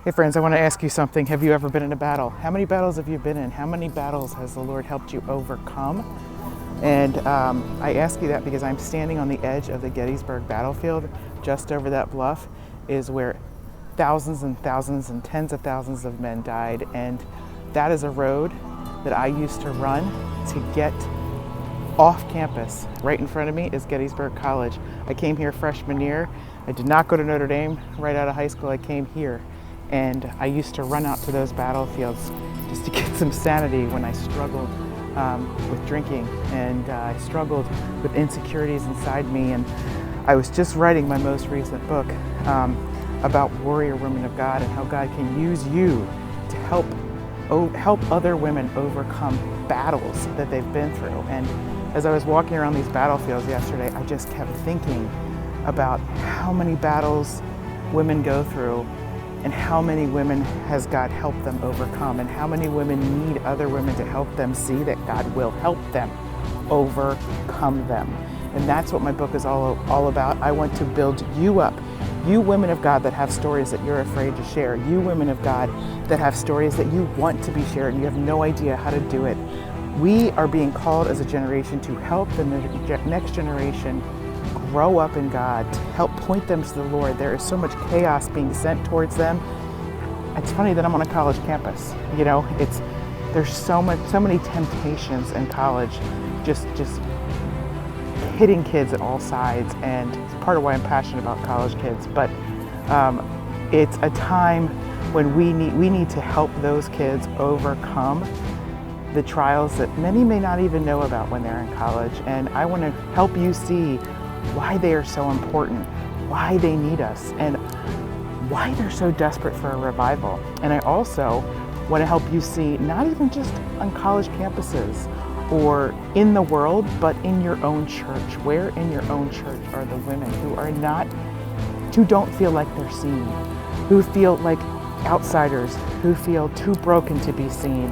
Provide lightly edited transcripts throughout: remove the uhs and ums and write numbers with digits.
Hey friends, I want to ask you something. Have you ever been in a battle? How many battles have you been in? How many battles has the Lord helped you overcome? And I ask you that because I'm standing on the edge of the Gettysburg battlefield. Just over that bluff is where thousands and thousands and tens of thousands of men died. And that is a road that I used to run to get off campus. Right in front of me is Gettysburg College. I came here freshman year. I did not go to Notre Dame right out of high school. I came here. And I used to run out to those battlefields just to get some sanity when I struggled with drinking, and I struggled with insecurities inside me. And I was just writing my most recent book about warrior women of God and how God can use you to help other women overcome battles that they've been through. And as I was walking around these battlefields yesterday, I just kept thinking about how many battles women go through, and how many women has God helped them overcome, and how many women need other women to help them see that God will help them overcome them. And that's what my book is all about. I want to build you up. You women of God that have stories that you're afraid to share. You women of God that have stories that you want to be shared and you have no idea how to do it. We are being called as a generation to help the next generation grow up in God, to help point them to the Lord. There is so much chaos being sent towards them. It's funny that I'm on a college campus. You know, there's so many temptations in college, just hitting kids at all sides, and it's part of why I'm passionate about college kids. But it's a time when we need to help those kids overcome the trials that many may not even know about when they're in college. And I want to help you see why they are so important, why they need us, and why they're so desperate for a revival. And I also want to help you see, not even just on college campuses or in the world, but in your own church. Where in your own church are the women who don't feel like they're seen, who feel like outsiders, who feel too broken to be seen,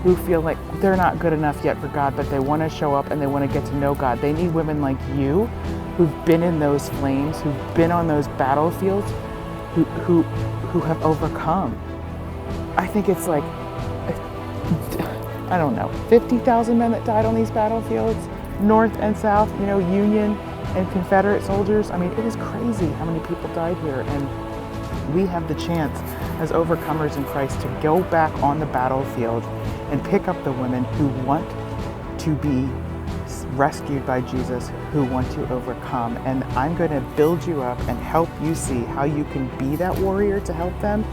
who feel like they're not good enough yet for God, but they want to show up and they want to get to know God? They need women like you who've been in those flames, who've been on those battlefields, who have overcome. I think it's like, I don't know, 50,000 men that died on these battlefields, North and South, you know, Union and Confederate soldiers. I mean, it is crazy how many people died here. And we have the chance as overcomers in Christ to go back on the battlefield and pick up the women who want to be rescued by Jesus, who want to overcome. And I'm going to build you up and help you see how you can be that warrior to help them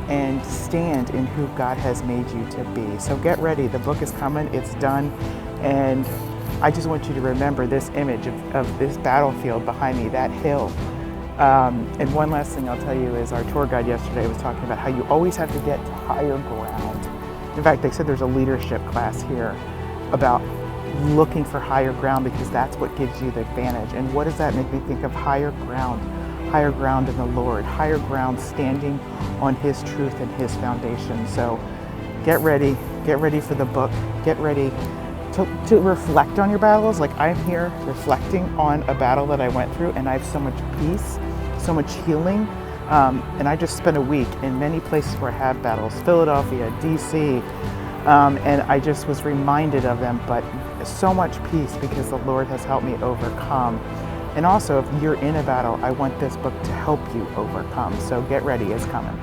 and stand in who God has made you to be. So get ready. The book is coming. It's done. And I just want you to remember this image of this battlefield behind me, that hill. And one last thing I'll tell you is our tour guide yesterday was talking about how you always have to get to higher ground. In fact, they said there's a leadership class here about looking for higher ground, because that's what gives you the advantage. And what does that make me think of? Higher ground in the Lord, higher ground standing on His truth and His foundation. So get ready for the book. Get ready to reflect on your battles. Like I'm here reflecting on a battle that I went through, and I have so much peace, so much healing. And I just spent a week in many places where I have battles, Philadelphia, DC, and I just was reminded of them, but so much peace because the Lord has helped me overcome. And also, if you're in a battle, I want this book to help you overcome. So get ready, it's coming.